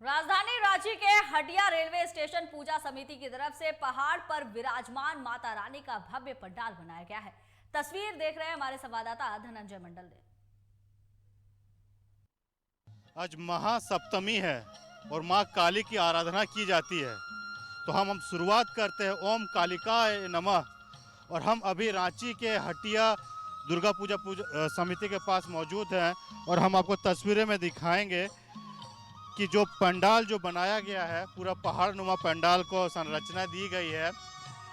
राजधानी रांची के Hatia railway station पूजा समिति की तरफ से पहाड़ पर विराजमान माता रानी का भव्य पंडाल बनाया गया है। तस्वीर देख रहे हैं हमारे संवाददाता धनंजय मंडल ने। आज महासप्तमी है और मां काली की आराधना की जाती है, तो हम शुरुआत करते हैं ओम कालिकाय नमः। और हम अभी रांची के हटिया दुर्गा पूजा समिति के पास मौजूद हैं और हम आपको तस्वीरें में दिखाएंगे कि जो पंडाल जो बनाया गया है, पूरा पहाड़ नुमा पंडाल को संरचना दी गई है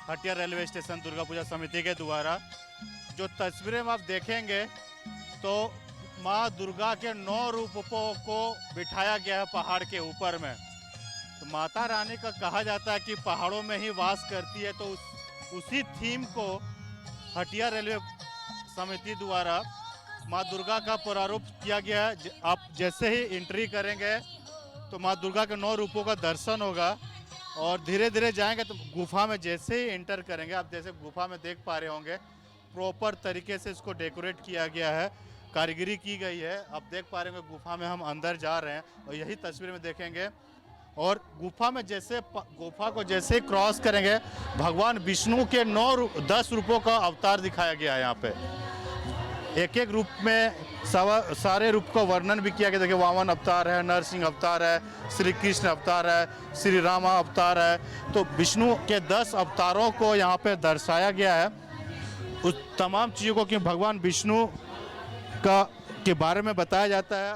हटिया रेलवे स्टेशन दुर्गा पूजा समिति के द्वारा। जो तस्वीरें में आप देखेंगे तो माँ दुर्गा के 9 रूपों को बिठाया गया है पहाड़ के ऊपर में। तो माता रानी का कहा जाता है कि पहाड़ों में ही वास करती है, तो उसी थीम को हटिया रेलवे समिति द्वारा माँ दुर्गा का प्रारूप किया गया है। आप जैसे ही एंट्री करेंगे तो माँ दुर्गा के 9 रूपों का दर्शन होगा और धीरे धीरे जाएंगे तो गुफा में जैसे ही एंटर करेंगे, आप जैसे गुफा में देख पा रहे होंगे, प्रॉपर तरीके से इसको डेकोरेट किया गया है, कारीगरी की गई है। आप देख पा रहे होंगे गुफा में हम अंदर जा रहे हैं और यही तस्वीर में देखेंगे। और गुफा में गुफा को जैसे ही क्रॉस करेंगे, भगवान विष्णु के 10 रूपों का अवतार दिखाया गया है। यहाँ पे एक एक रूप में सारे रूप का वर्णन भी किया गया। देखिए, वामन अवतार है, नरसिंह अवतार है, श्री कृष्ण अवतार है, श्री राम अवतार है। तो विष्णु के 10 अवतारों को यहाँ पे दर्शाया गया है। उस तमाम चीज़ों को कि भगवान विष्णु के बारे में बताया जाता है।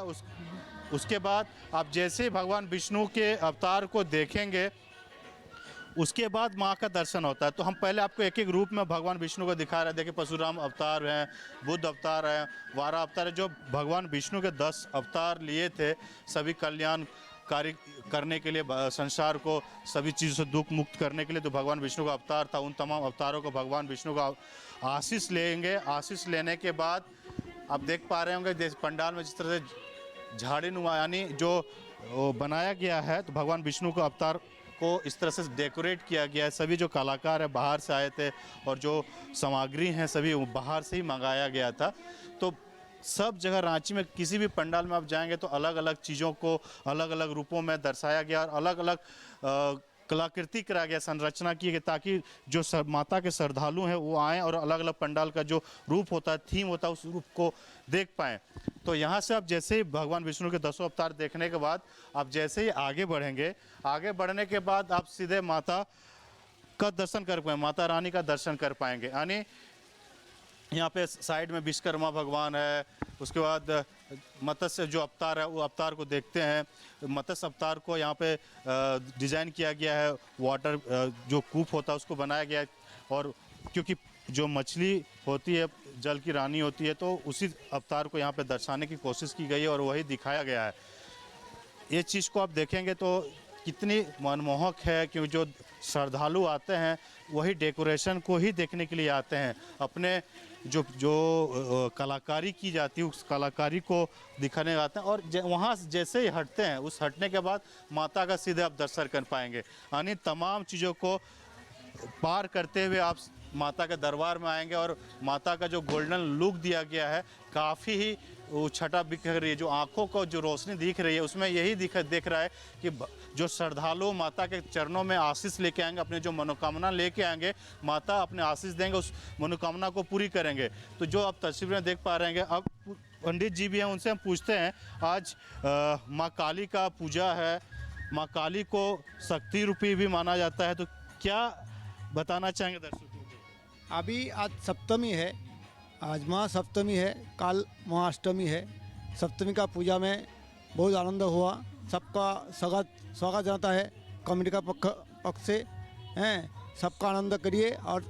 उसके बाद आप जैसे ही भगवान विष्णु के अवतार को देखेंगे, उसके बाद माँ का दर्शन होता है। तो हम पहले आपको एक एक रूप में भगवान विष्णु को दिखा रहे हैं। देखिए, परशुराम अवतार हैं, बुद्ध अवतार हैं, वारा अवतार है। जो भगवान विष्णु के 10 अवतार लिए थे सभी कल्याण कार्य करने के लिए, संसार को सभी चीज़ों से दुख मुक्त करने के लिए, तो भगवान विष्णु का अवतार था। उन तमाम अवतारों को भगवान विष्णु का आशीष लेंगे। आशीष लेने के बाद आप देख पा रहे होंगे पंडाल में जिस तरह से झाड़ी नुमा यानी जो बनाया गया है, तो भगवान विष्णु का अवतार को इस तरह से डेकोरेट किया गया है। सभी जो कलाकार हैं बाहर से आए थे और जो सामग्री हैं सभी बाहर से ही मंगाया गया था। तो सब जगह रांची में किसी भी पंडाल में आप जाएंगे तो अलग अलग चीज़ों को अलग अलग रूपों में दर्शाया गया और अलग अलग कलाकृति करा गया, संरचना की गई, ताकि जो माता के श्रद्धालु हैं वो आएँ और अलग अलग पंडाल का जो रूप होता है, थीम होता है, उस रूप को देख पाएँ। तो यहाँ से आप जैसे ही भगवान विष्णु के 10 अवतार देखने के बाद आप जैसे ही आगे बढ़ेंगे, आगे बढ़ने के बाद आप सीधे माता का दर्शन कर पाएंगे, माता रानी का दर्शन कर पाएंगे। यानी यहाँ पे साइड में विश्वकर्मा भगवान है, उसके बाद मत्स्य जो अवतार है वो अवतार को देखते हैं। मत्स्य अवतार को यहाँ पे डिज़ाइन किया गया है, वाटर जो कूप होता है उसको बनाया गया है। और क्योंकि जो मछली होती है जल की रानी होती है, तो उसी अवतार को यहाँ पे दर्शाने की कोशिश की गई है और वही दिखाया गया है। ये चीज़ को आप देखेंगे तो कितनी मनमोहक है, क्योंकि जो श्रद्धालु आते हैं वही डेकोरेशन को ही देखने के लिए आते हैं। अपने जो कलाकारी की जाती है उस कलाकारी को दिखाने आते हैं। और वहाँ जैसे ही हटते हैं, उस हटने के बाद माता का सीधे आप दर्शन कर पाएंगे। यानी तमाम चीज़ों को पार करते हुए आप माता के दरबार में आएंगे और माता का जो गोल्डन लुक दिया गया है, काफ़ी ही वो छटा दिख रही है। जो आंखों को जो रोशनी दिख रही है उसमें यही दिख रहा है कि जो श्रद्धालु माता के चरणों में आशीष लेके आएंगे, अपने जो मनोकामना लेके आएंगे, माता अपने आशीष देंगे, उस मनोकामना को पूरी करेंगे। तो जो आप तस्वीरें देख पा रहे हैं, अब पंडित जी भी हैं, उनसे हम पूछते हैं। आज माँ काली का पूजा है, माँ काली को शक्ति रूपी भी माना जाता है, तो क्या बताना चाहेंगे दर्शकों को? अभी आज सप्तमी है, आज महासप्तमी है, काल महाअष्टमी है। सप्तमी का पूजा में बहुत आनंद हुआ, सबका स्वागत जाता है कमेटी का पक्ष से हैं। सबका आनंद करिए और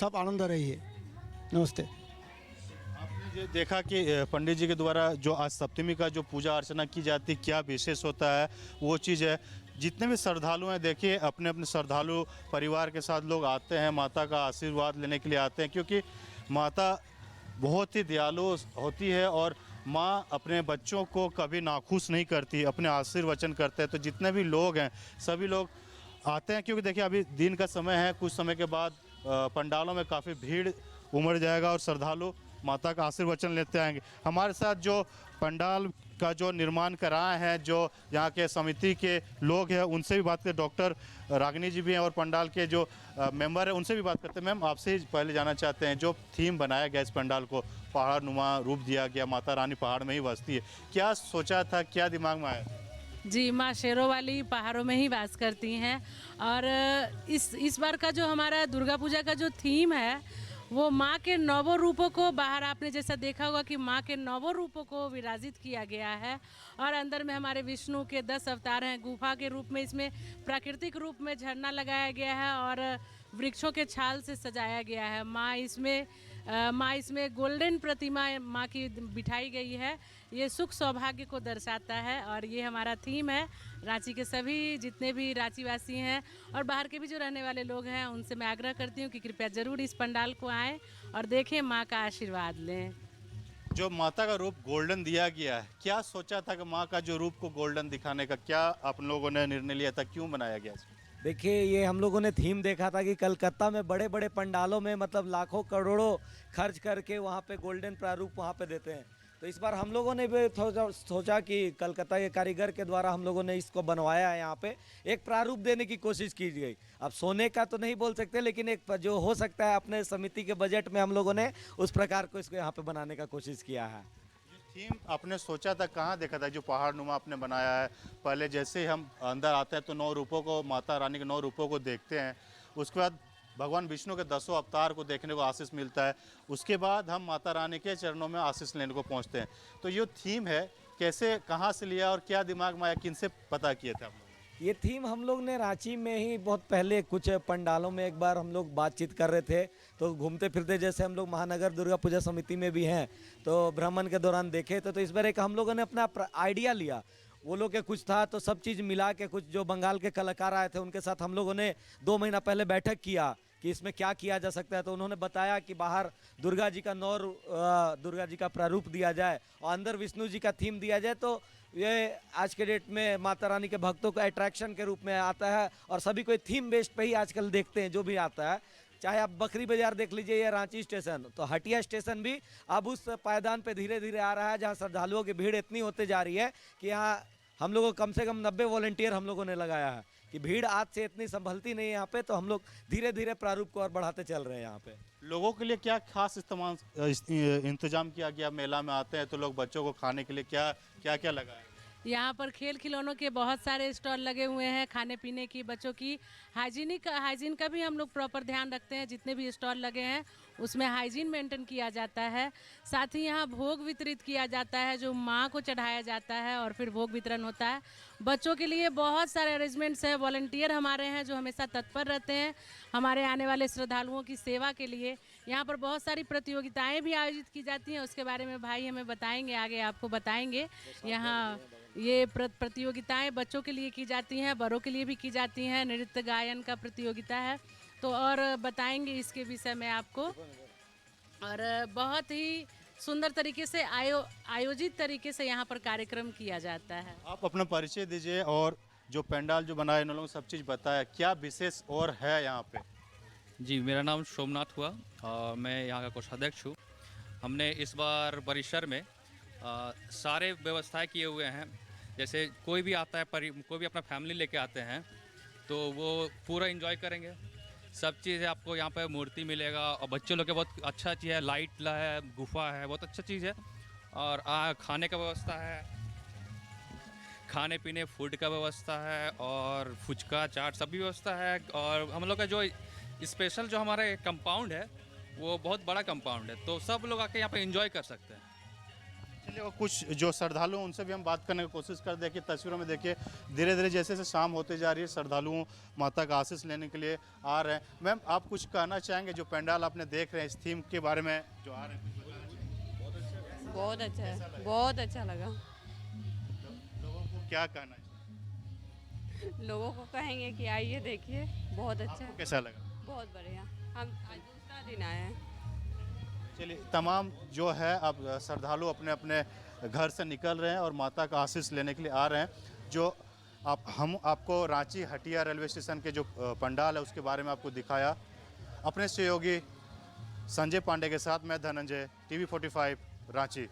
सब आनंद रहिए। नमस्ते। आपने ये देखा कि पंडित जी के द्वारा जो आज सप्तमी का जो पूजा अर्चना की जाती है, क्या विशेष होता है वो चीज़ है। जितने भी श्रद्धालु हैं, देखिए अपने अपने श्रद्धालु परिवार के साथ लोग आते हैं, माता का आशीर्वाद लेने के लिए आते हैं, क्योंकि माता बहुत ही दयालु होती है और माँ अपने बच्चों को कभी नाखुश नहीं करती, अपने आशीर्वचन करते हैं। तो जितने भी लोग हैं सभी लोग आते हैं, क्योंकि देखिए अभी दिन का समय है, कुछ समय के बाद पंडालों में काफ़ी भीड़ उमड़ जाएगा और श्रद्धालु माता का आशीर्वचन लेते आएंगे। हमारे साथ जो पंडाल का जो निर्माण कराए हैं, जो यहाँ के समिति के लोग हैं उनसे भी बात करते। डॉक्टर रागिनी जी भी हैं और पंडाल के जो मेंबर हैं उनसे भी बात करते हैं। मैम, आपसे ही पहले जानना चाहते हैं, जो थीम बनाया गया इस पंडाल को, पहाड़ नुमा रूप दिया गया, माता रानी पहाड़ में ही बसती है, क्या सोचा था, क्या दिमाग में आया? जी, माँ शेरों वाली पहाड़ों में ही वास करती हैं। और इस बार का जो हमारा दुर्गा पूजा का जो थीम है वो माँ के नवों रूपों को, बाहर आपने जैसा देखा होगा कि माँ के नवों रूपों को विराजित किया गया है। और अंदर में हमारे विष्णु के 10 अवतार हैं, गुफा के रूप में, इसमें प्राकृतिक रूप में झरना लगाया गया है और वृक्षों के छाल से सजाया गया है। माँ इसमें गोल्डन प्रतिमा माँ की बिठाई गई है। ये सुख सौभाग्य को दर्शाता है और ये हमारा थीम है। रांची के सभी जितने भी रांची वासी हैं और बाहर के भी जो रहने वाले लोग हैं उनसे मैं आग्रह करती हूँ कि कृपया ज़रूर इस पंडाल को आएँ और देखें, माँ का आशीर्वाद लें। जो माता का रूप गोल्डन दिया गया है, क्या सोचा था कि माँ का जो रूप को गोल्डन दिखाने का, क्या आप लोगों ने निर्णय लिया था, क्यों बनाया गया इसको? देखिए, ये हम लोगों ने थीम देखा था कि कलकत्ता में बड़े बड़े पंडालों में मतलब लाखों करोड़ों खर्च करके वहाँ पे गोल्डन प्रारूप वहाँ पे देते हैं। तो इस बार हम लोगों ने भी सोचा कि कलकत्ता के कारीगर के द्वारा हम लोगों ने इसको बनवाया है, यहाँ पे एक प्रारूप देने की कोशिश की गई। अब सोने का तो नहीं बोल सकते, लेकिन एक जो हो सकता है अपने समिति के बजट में हम लोगों ने उस प्रकार को इसको यहाँ पे बनाने का कोशिश किया है। थीम आपने सोचा था, कहाँ देखा था जो पहाड़ नुमा आपने बनाया है? पहले जैसे ही हम अंदर आते हैं तो 9 रूपों को, माता रानी के 9 रूपों को देखते हैं, उसके बाद भगवान विष्णु के 10 अवतार को देखने को आशीष मिलता है, उसके बाद हम माता रानी के चरणों में आशीष लेने को पहुंचते हैं। तो ये थीम है, कैसे, कहाँ से लिया और क्या दिमाग में आया, किनसे पता किए थे आप लोग? ये थीम हम लोग ने रांची में ही बहुत पहले कुछ पंडालों में एक बार हम लोग बातचीत कर रहे थे, तो घूमते फिरते जैसे हम लोग महानगर दुर्गा पूजा समिति में भी हैं, तो भ्रमण के दौरान देखे तो इस बार एक हम लोगों ने अपना आइडिया लिया। वो लोग के कुछ था तो सब चीज़ मिला के, कुछ जो बंगाल के कलाकार आए थे उनके साथ हम लोगों ने 2 महीना पहले बैठक किया कि इसमें क्या किया जा सकता है। तो उन्होंने बताया कि बाहर दुर्गा जी का प्रारूप दिया जाए और अंदर विष्णु जी का थीम दिया जाए, तो ये आज के डेट में माता रानी के भक्तों का अट्रैक्शन के रूप में आता है और सभी कोई थीम बेस्ड पे ही आजकल देखते हैं जो भी आता है। चाहे आप बकरी बाजार देख लीजिए या रांची स्टेशन, तो हटिया स्टेशन भी अब उस पायदान पे धीरे धीरे आ रहा है जहाँ श्रद्धालुओं की भीड़ इतनी होते जा रही है कि यहाँ हम लोगों को कम से कम 90 वॉलंटियर हम लोगों ने लगाया है कि भीड़ आज से इतनी संभलती नहीं है यहाँ पे, तो हम लोग धीरे धीरे प्रारूप को और बढ़ाते चल रहे हैं। यहाँ पे लोगों के लिए क्या खास इंतजाम किया गया? मेला में आते हैं तो लोग बच्चों को खाने के लिए क्या क्या क्या लगा है? यहाँ पर खेल खिलौनों के बहुत सारे स्टॉल लगे हुए हैं, खाने पीने की, बच्चों की हाइजीन का भी हम लोग प्रॉपर ध्यान रखते हैं। जितने भी स्टॉल लगे हैं उसमें हाइजीन मेंटेन किया जाता है। साथ ही यहाँ भोग वितरित किया जाता है जो माँ को चढ़ाया जाता है और फिर भोग वितरण होता है। बच्चों के लिए बहुत सारे अरेंजमेंट्स हैं, वॉलंटियर हमारे हैं जो हमेशा तत्पर रहते हैं हमारे आने वाले श्रद्धालुओं की सेवा के लिए। यहाँ पर बहुत सारी प्रतियोगिताएँ भी आयोजित की जाती हैं, उसके बारे में भाई हमें बताएंगे, आगे आपको बताएंगे। यहाँ ये प्रतियोगिताएं बच्चों के लिए की जाती हैं, बड़ों के लिए भी की जाती हैं। नृत्य गायन का प्रतियोगिता है, तो और बताएंगे इसके विषय में आपको। और बहुत ही सुंदर तरीके से आयोजित तरीके से यहाँ पर कार्यक्रम किया जाता है। आप अपना परिचय दीजिए और जो पंडाल जो बनाए इन लोगों सब चीज़ बताया, क्या विशेष और है यहाँ पे? जी, मेरा नाम सोमनाथ हुआ और मैं यहाँ का कोषाध्यक्ष हूँ। हमने इस बार परिसर में सारे व्यवस्थाएं किए हुए हैं। जैसे कोई भी आता है, कोई भी अपना फैमिली लेके आते हैं तो वो पूरा एंजॉय करेंगे। सब चीज़ आपको यहाँ पे मूर्ति मिलेगा और बच्चों लोग के बहुत अच्छा चीज़ है, लाइट है, गुफा है, बहुत अच्छा चीज़ है। और खाने का व्यवस्था है, खाने पीने फूड का व्यवस्था है और फुचका चाट सब भी व्यवस्था है। और हम लोग का जो स्पेशल जो हमारा कंपाउंड है वो बहुत बड़ा कंपाउंड है, तो सब लोग आके यहाँ पे एंजॉय कर सकते हैं। चलिए, और कुछ जो श्रद्धालु उनसे भी हम बात करने की कोशिश कर देखिए। तस्वीरों में देखिए धीरे धीरे जैसे जैसे शाम होते जा रही है, श्रद्धालुओं माता का आशीष लेने के लिए आ रहे हैं। मैम, आप कुछ कहना चाहेंगे जो पंडाल आपने देख रहे हैं इस थीम के बारे में जो आ रहे हैं? बहुत अच्छा है, बहुत अच्छा लगा। लोगों को क्या कहना चाहिए? लोगों को कहेंगे कि आइए देखिए, बहुत अच्छा आपको है, कैसा लगा? बहुत बढ़िया। हम आज दूसरा दिन आए हैं। चलिए, तमाम जो है अब श्रद्धालु अपने अपने घर से निकल रहे हैं और माता का आशीष लेने के लिए आ रहे हैं। जो हम आपको रांची हटिया रेलवे स्टेशन के जो पंडाल है उसके बारे में आपको दिखाया। अपने सहयोगी संजय पांडे के साथ मैं धनंजय, TV45 रांची।